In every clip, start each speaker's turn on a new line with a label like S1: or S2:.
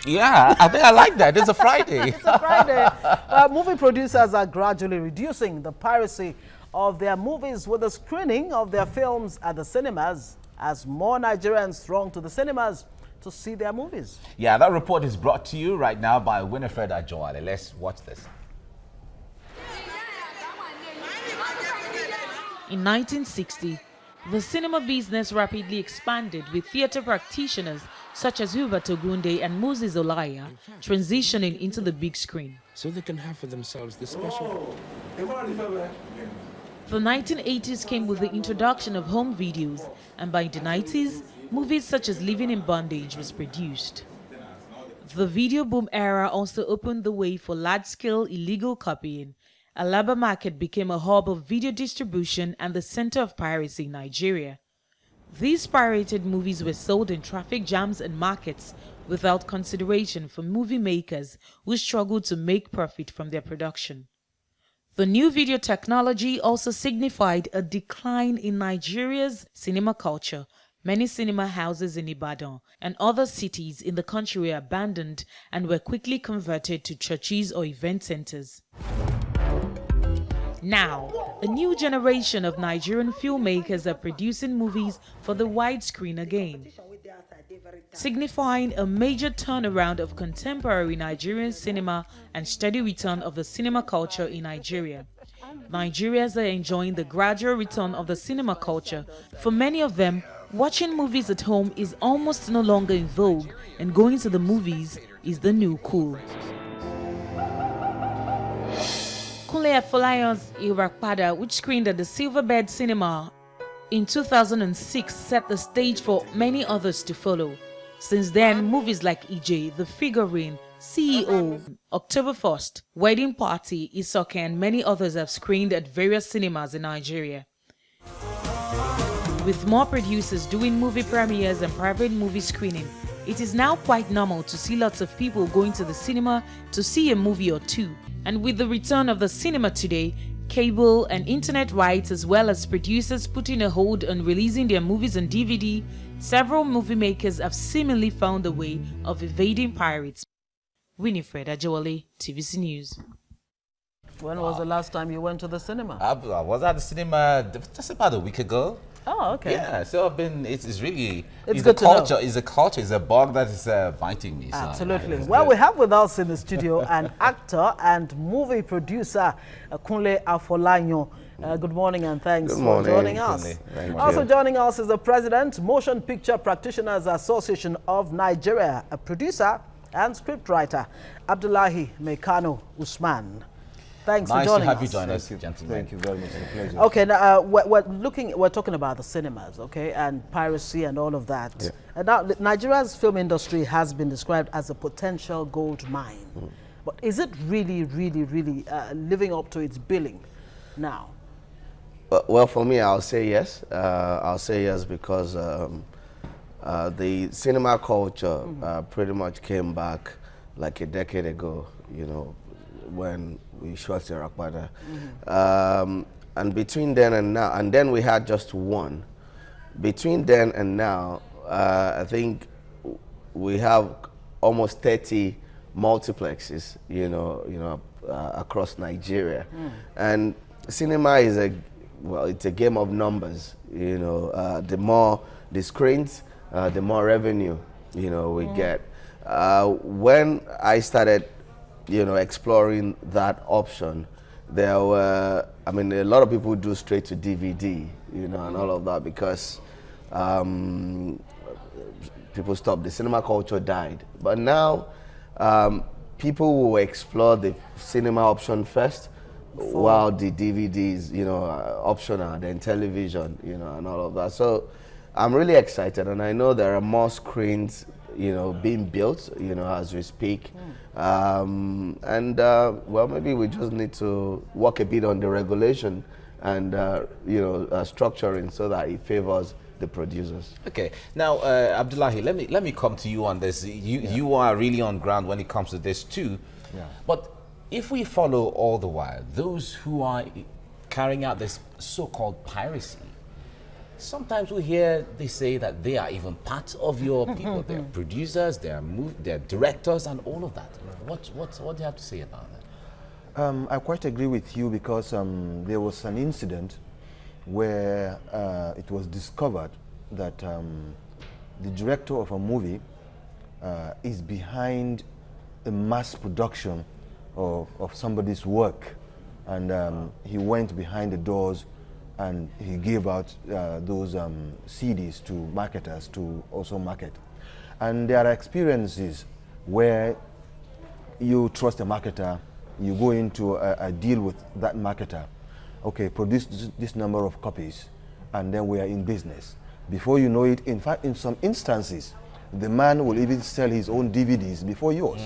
S1: Yeah, I think I like that. It's a Friday.
S2: It's a Friday. Movie producers are gradually reducing the piracy of their movies with the screening of their films at the cinemas as more Nigerians throng to the cinemas to see their movies.
S1: Yeah, that report is brought to you right now by Winifred Ajowale. Let's watch this.
S3: In 1960, the cinema business rapidly expanded with theatre practitioners such as Hubert Ogunde and Moses Olaya transitioning into the big screen.
S4: So they can have for themselves the special.
S3: The 1980s came with the introduction of home videos, and by the 90s, movies such as Living in Bondage was produced. The video boom era also opened the way for large-scale illegal copying. Alaba Market became a hub of video distribution and the center of piracy in Nigeria. These pirated movies were sold in traffic jams and markets without consideration for movie makers who struggled to make profit from their production. The new video technology also signified a decline in Nigeria's cinema culture. Many cinema houses in Ibadan and other cities in the country were abandoned and were quickly converted to churches or event centers. Now, a new generation of Nigerian filmmakers are producing movies for the widescreen again, signifying a major turnaround of contemporary Nigerian cinema and steady return of the cinema culture in Nigeria. Nigerians are enjoying the gradual return of the cinema culture. For many of them, watching movies at home is almost no longer in vogue, and going to the movies is the new cool. Kunle Afolayan's Irakpada, which screened at the Silverbird Cinema in 2006, set the stage for many others to follow. Since then, movies like EJ, The Figurine, CEO, October 1st, Wedding Party, Isoke, and many others have screened at various cinemas in Nigeria. With more producers doing movie premieres and private movie screening, it is now quite normal to see lots of people going to the cinema to see a movie or two. And with the return of the cinema today, cable and internet rights as well as producers putting a hold on releasing their movies on DVD, several movie makers have seemingly found a way of evading pirates. Winifred Ajowale, TVC News.
S2: When was the last time you went to the cinema?
S1: I was at the cinema just about a week ago.
S2: Oh, okay.
S1: Yeah, so I've been, it's really,
S2: it's good culture.
S1: It's a culture, it's a bug that is biting me. So
S2: absolutely. Well, we have with us in the studio an actor and movie producer, Kunle Afolayan. Good morning and thanks for joining us. Also joining us is the President, Motion Picture Practitioners Association of Nigeria, a producer and scriptwriter, Abdullahi Mekano Usman. Thanks for joining us. Nice to have
S1: you join us, gentlemen.
S4: Thank you very much. It's a pleasure.
S2: Okay, now we're talking about the cinemas, okay, and piracy and all of that. Yeah. And now Nigeria's film industry has been described as a potential gold mine. But is it really living up to its billing now?
S5: Well, for me, I'll say yes. I'll say yes because the cinema culture pretty much came back like a decade ago, you know, when we shot Irakpada. And between then and now, and then we had just one. Between then and now, I think we have almost 30 multiplexes, you know, across Nigeria. And cinema is it's a game of numbers, you know. The more the screens, the more revenue, you know, we get. When I started, you know, exploring that option, there were, I mean, a lot of people do straight to DVD, you know, and all of that because people stopped. The cinema culture died. But now, people will explore the cinema option first, while the DVDs, you know, are optional, then television, you know, and all of that. So I'm really excited, and I know there are more screens, you know, being built, you know, as we speak. Well, maybe we just need to work a bit on the regulation and, you know, structuring so that it favors the producers.
S1: Okay. Now, Abdullahi, let me come to you on this. You are really on ground when it comes to this too. Yeah. But if we follow all the while those who are carrying out this so-called piracy, sometimes we hear they say that they are even part of your people. They're producers, they're directors, and all of that. What do you have to say about that?
S6: I quite agree with you, because there was an incident where it was discovered that the director of a movie is behind a mass production of somebody's work, and he went behind the doors and he gave out those CDs to marketers to also market. And there are experiences where you trust a marketer, you go into a deal with that marketer, okay, produce this number of copies, and then we are in business. Before you know it, in fact, in some instances, the man will even sell his own DVDs before yours.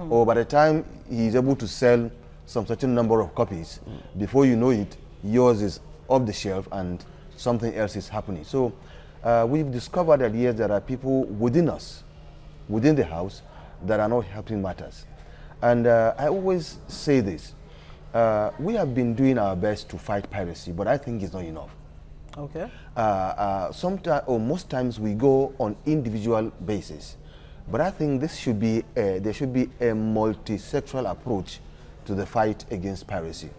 S6: Or by the time he is able to sell some certain number of copies, before you know it, yours is off the shelf and something else is happening. So we've discovered that, yes, there are people within us, within the house, that are not helping matters. And I always say this, we have been doing our best to fight piracy, but I think it's not enough.
S2: Okay.
S6: Sometimes, or most times, we go on individual basis, but I think this should be there should be a multi-sectoral approach to the fight against piracy.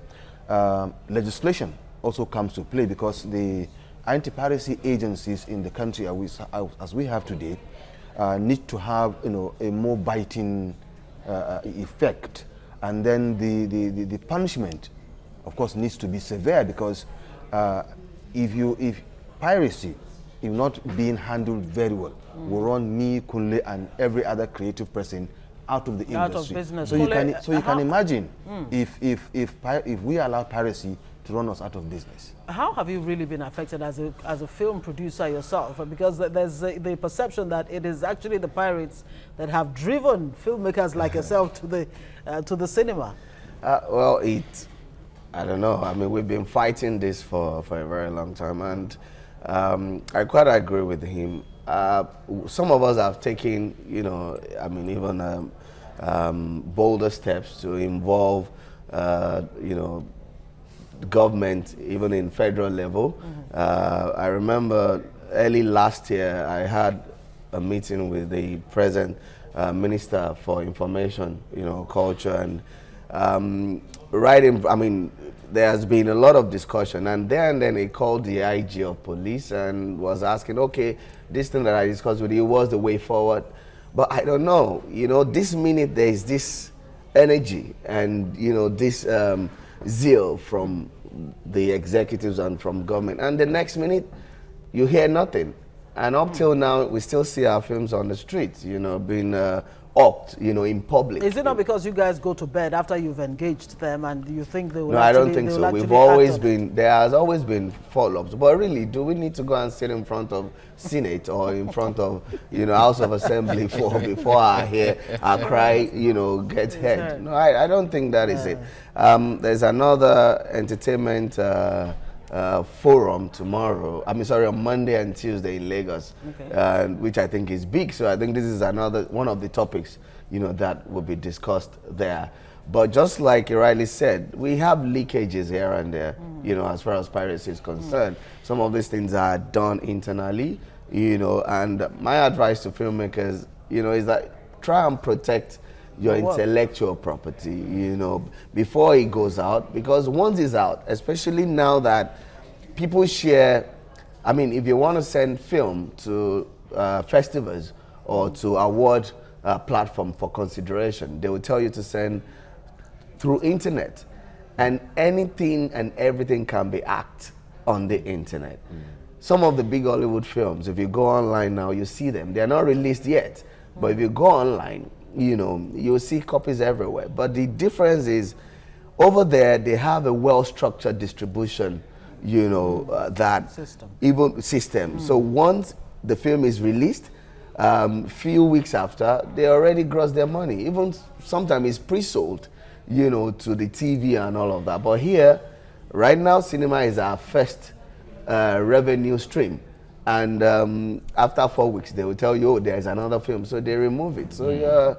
S6: Legislation also comes to play, because the anti-piracy agencies in the country, as we have today, need to have, you know, a more biting effect, and then the punishment, of course, needs to be severe, because if piracy, if not being handled very well, will run me, Kunle, and every other creative person out of the industry.
S2: Out of business.
S6: So you can imagine if we allow piracy to run us out of business.
S2: How have you really been affected as a film producer yourself? Because there's the perception that it is actually the pirates that have driven filmmakers like yourself to the cinema.
S5: Well, I don't know. I mean, we've been fighting this for a very long time, and I quite agree with him. Some of us have taken, you know, I mean, even bolder steps to involve, you know, government, even in federal level. I remember early last year, I had a meeting with the present Minister for Information, you know, Culture, and I mean, there has been a lot of discussion, and then he called the IG of police and was asking, okay, this thing that I discussed with you was the way forward. But I don't know, you know, this minute there is this energy and, you know, this zeal from the executives and from government, and the next minute you hear nothing. And up till now, we still see our films on the streets, you know, being upped, you know, in public.
S2: Is it not because you guys go to bed after you've engaged them and you think they will?
S5: No, I don't think so. We've always been, there has always been follow-ups. But really, do we need to go and sit in front of Senate or in front of, you know, House of Assembly before our cry, you know, gets heard? No, I don't think that is it. There's another entertainment forum tomorrow, on Monday and Tuesday in Lagos, which I think is big. So I think this is another one of the topics, you know, that will be discussed there. But just like you rightly said, we have leakages here and there, you know, as far as piracy is concerned. Some of these things are done internally, you know, and my advice to filmmakers, you know, is that try and protect your intellectual property, you know, before it goes out, because once it's out, especially now that people share, I mean, if you want to send film to festivals or to award platform for consideration, they will tell you to send through internet, and anything and everything can be hacked on the internet. Some of the big Hollywood films, if you go online now, you see them. They're not released yet, but if you go online, you know, you'll see copies everywhere. But the difference is, over there, they have a well-structured distribution, you know, that system. So once the film is released, few weeks after, they already gross their money. Even sometimes it's pre-sold, you know, to the TV and all of that. But here, right now, cinema is our first revenue stream. And after 4 weeks, they will tell you, oh, there's another film. So they remove it. So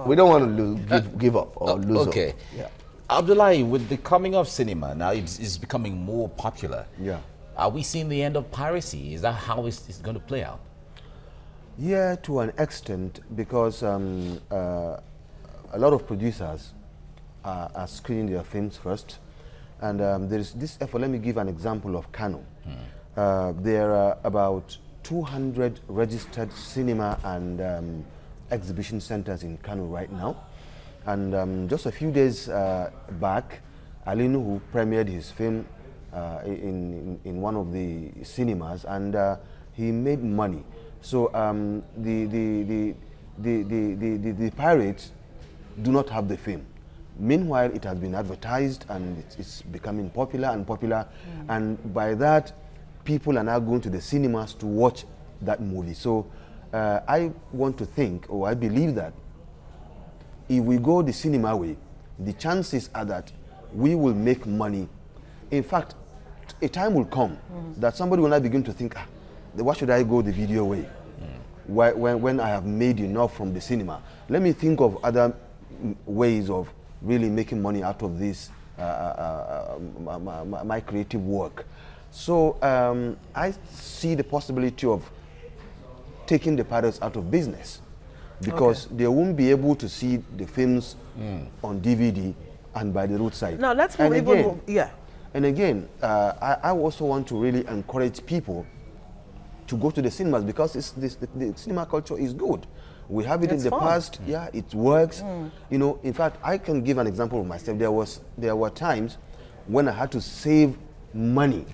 S5: we don't want to give up or lose hope.
S1: Yeah. Abdullahi, with the coming of cinema, now it's becoming more popular.
S6: Yeah.
S1: Are we seeing the end of piracy? Is that how it's going to play out?
S6: Yeah, to an extent, because a lot of producers are screening their films first. And there is this effort. Let me give an example of Kano. There are about 200 registered cinema and exhibition centers in Kano right now. And just a few days back, Alinu, who premiered his film in one of the cinemas, and he made money. So the pirates do not have the film. Meanwhile, it has been advertised and it's becoming popular and popular. And by that, people are now going to the cinemas to watch that movie. So I want to think, or I believe that if we go the cinema way, the chances are that we will make money. In fact, a time will come that somebody will now begin to think, why should I go the video way? When I have made enough from the cinema. Let me think of other ways of really making money out of this, my creative work. So I see the possibility of taking the pirates out of business, because they won't be able to see the films on DVD and by the roadside.
S2: Now let's move even more. Yeah.
S6: And again, I also want to really encourage people to go to the cinemas, because the cinema culture is good. We have it in the past. Yeah, it works. You know, in fact, I can give an example of myself. There were times when I had to save money.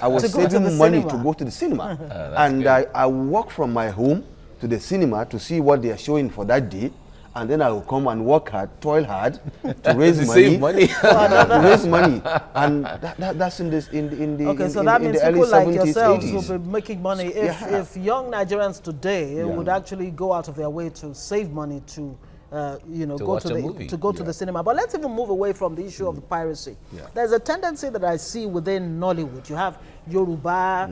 S6: I was saving money to go to the cinema. And I walk from my home to the cinema to see what they are showing for that day. And then I will come and work hard, toil hard to raise money.
S1: Save money.
S6: To raise money. And that's in the
S2: okay, so that means people like yourselves will be making money. If young Nigerians today would actually go out of their way to save money to go to the cinema. But let's even move away from the issue of the piracy. There's a tendency that I see within Nollywood. You have Yoruba,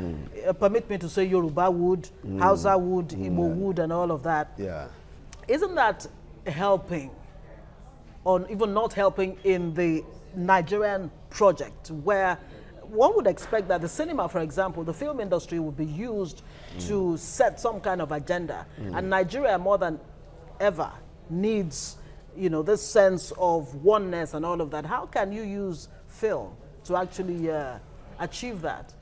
S2: permit me to say Yoruba wood, Hausa wood, Igbo wood, and all of that. Isn't that helping, or even not helping, in the Nigerian project, where one would expect that the cinema, for example, the film industry would be used to set some kind of agenda, and Nigeria more than ever needs, this sense of oneness and all of that. How can you use film to actually achieve that?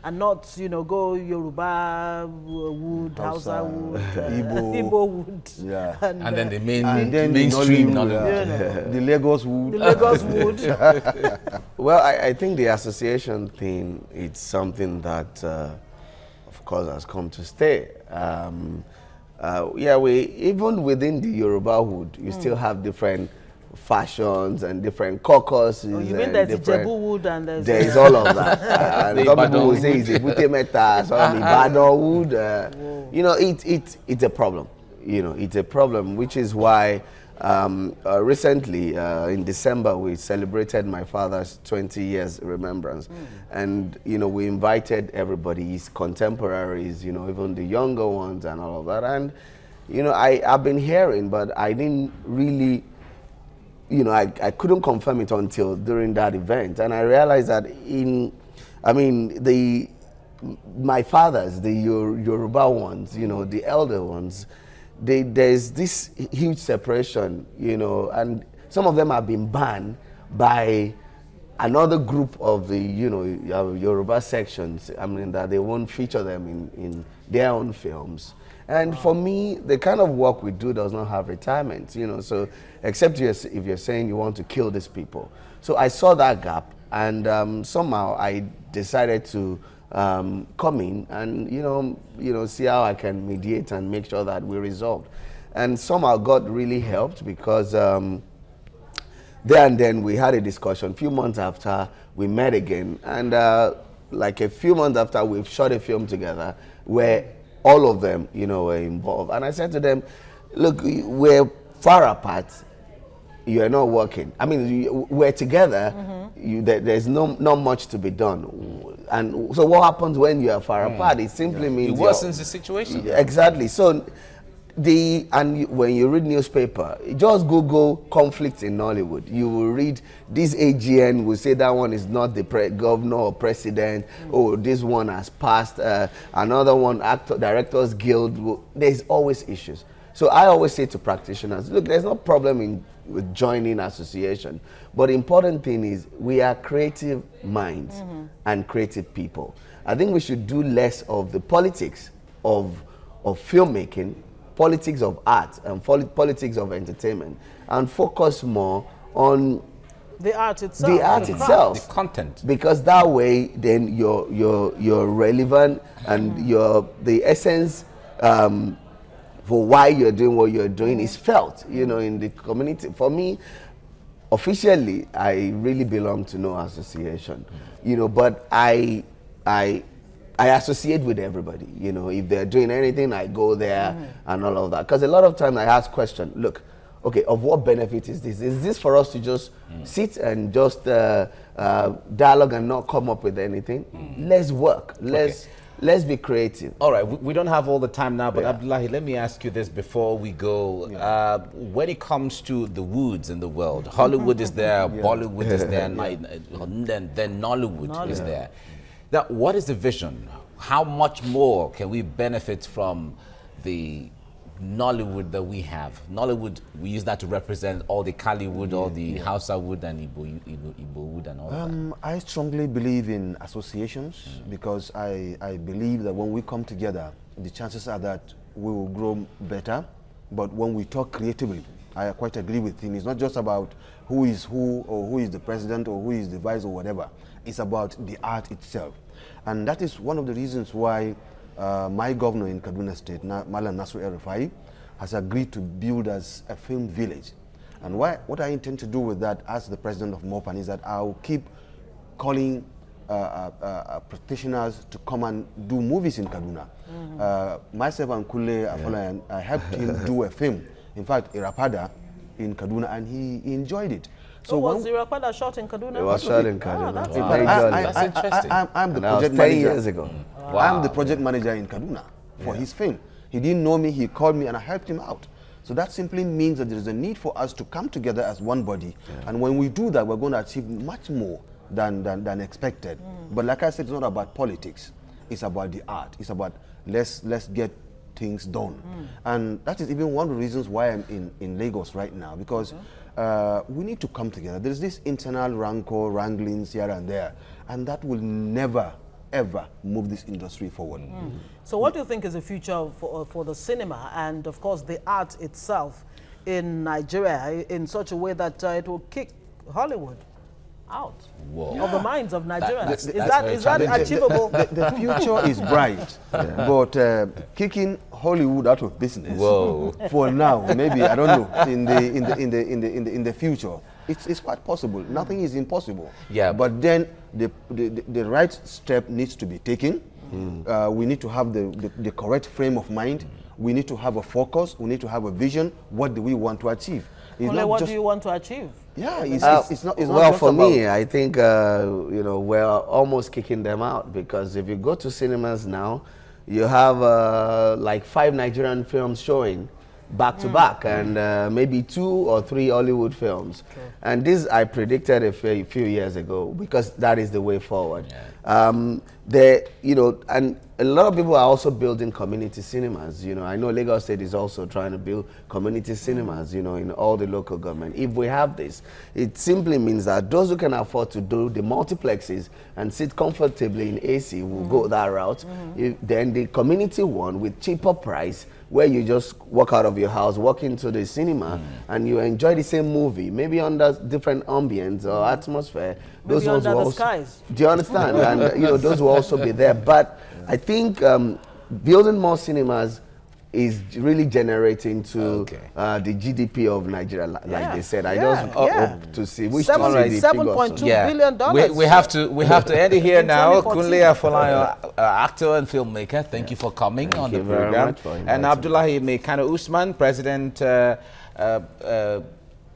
S2: And not, go Yoruba wood, Hausa wood, Igbo wood.
S6: Yeah.
S1: And then the mainstream.
S6: The Lagos wood.
S2: The Lagos wood.
S5: Well, I think the association thing, it's something that, of course, has come to stay. Even within the Yoruba wood, you still have different fashions and different caucuses.
S2: Oh, you mean there's Ijebu wood and
S5: there's all of that. And some people will say it's a Butemeta, some Ibadan wood. It's a problem. It's a problem, which is why recently in December we celebrated my father's 20 years remembrance, and we invited everybody, his contemporaries, even the younger ones and all of that. And I've been hearing, but I didn't really. I couldn't confirm it until during that event, and I realized that my fathers, the Yoruba ones, the elder ones, there's this huge separation, and some of them have been banned by another group of the, Yoruba sections, that they won't feature them in their own films. And for me, the kind of work we do does not have retirement, so except if you're saying you want to kill these people. So I saw that gap, and somehow I decided to come in and, see how I can mediate and make sure that we resolved. And somehow God really helped, because there and then we had a discussion. A few months after, we met again, and like a few months after, we've shot a film together where all of them, were involved. And I said to them, look, we're far apart. You are not working. We're together. There's not much to be done. And so what happens when you are far apart? It simply means...
S1: It worsens the situation.
S5: Exactly. So when you read newspaper, just Google conflict in Nollywood. You will read this AGN will say that one is not the governor or president. Oh, this one has passed. Another one, Directors Guild. There's always issues. So I always say to practitioners, look, there's no problem with joining association, but the important thing is we are creative minds and creative people. I think we should do less of the politics of filmmaking, politics of art, and politics of entertainment, and focus more on
S2: the art itself.
S5: The art itself.
S1: The content.
S5: Because that way, then you're relevant, and the essence for why you're doing what you're doing is felt, in the community. For me, officially, I really belong to no association, but I associate with everybody. If they're doing anything, I go there and all of that. Because a lot of times I ask questions, look, okay, of what benefit is this? Is this for us to just sit and just dialogue and not come up with anything? Let's work. Let's be creative.
S1: All right, we don't have all the time now, but Abdullahi, let me ask you this before we go. When it comes to the woods in the world, Hollywood is there, Bollywood is there, then Nollywood is there. Now, what is the vision? How much more can we benefit from the Nollywood that we have? Nollywood, we use that to represent all the Kaliwood, all the Hausa wood and Igbo wood and all that.
S6: I strongly believe in associations because I believe that when we come together, the chances are that we will grow better. But when we talk creatively, I quite agree with him. It's not just about who is who or who is the president or who is the vice or whatever. It's about the art itself. And that is one of the reasons why my governor in Kaduna State, Malam Nasir El-Rufai, has agreed to build us a film village. And what I intend to do with that as the president of MOPAN is that I'll keep calling practitioners to come and do movies in Kaduna. Myself and Kule Afolayan, I helped him do a film, in fact, Irapada in Kaduna, and he enjoyed it.
S2: So was Irapada shot in Kaduna?
S5: It was shot in Kaduna.
S1: That's interesting.
S6: I'm the project manager.
S5: 10 years ago.
S6: Wow. I'm the project manager in Kaduna for his film. He didn't know me, he called me and I helped him out. So that simply means that there is a need for us to come together as one body. And when we do that, we're going to achieve much more than expected. But like I said, it's not about politics. It's about the art. It's about let's get things done. And that is even one of the reasons why I'm in Lagos right now, because we need to come together. There's this internal rancor, wranglings here and there, and that will never, ever move this industry forward.
S2: So what do you think is the future for the cinema and, of course, the art itself in Nigeria in such a way that it will kick Hollywood out of the minds of Nigerians? Is that achievable?
S6: The future is bright, but kicking Hollywood out of business for now, maybe, I don't know, in the future, it's quite possible. Nothing is impossible. But then the right step needs to be taken. We need to have the correct frame of mind. We need to have a focus. We need to have a vision. What do we want to achieve?
S2: What do you want to achieve?
S6: Yeah, it's not
S5: well,
S6: just
S5: for
S6: about
S5: me, I think we're almost kicking them out, because if you go to cinemas now, you have like 5 Nigerian films showing back to back, and maybe 2 or 3 Hollywood films. And this I predicted a few years ago, because that is the way forward. And a lot of people are also building community cinemas. I know Lagos State is also trying to build community cinemas, in all the local government. If we have this, it simply means that those who can afford to do the multiplexes and sit comfortably in AC will go that route. Then the community one with cheaper price, where you just walk out of your house, walk into the cinema, and you enjoy the same movie, maybe under different ambience or atmosphere.
S2: Maybe
S5: those
S2: under
S5: will
S2: the
S5: also,
S2: skies.
S5: do you understand? And those will also be there. But I think building more cinemas is really generating to the GDP of Nigeria, like they said. I just hope to see which
S2: $7.2 billion.
S1: We have to end it here now. Kunle Afolayan, actor and filmmaker, thank you for coming on the program. And Abdullahi Mekano Usman, President,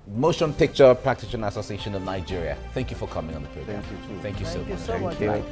S1: Motion Picture Practitioner Association of Nigeria. Thank you for coming on the program.
S6: Thank you too.
S1: Thank you so much.
S2: Thank you so much.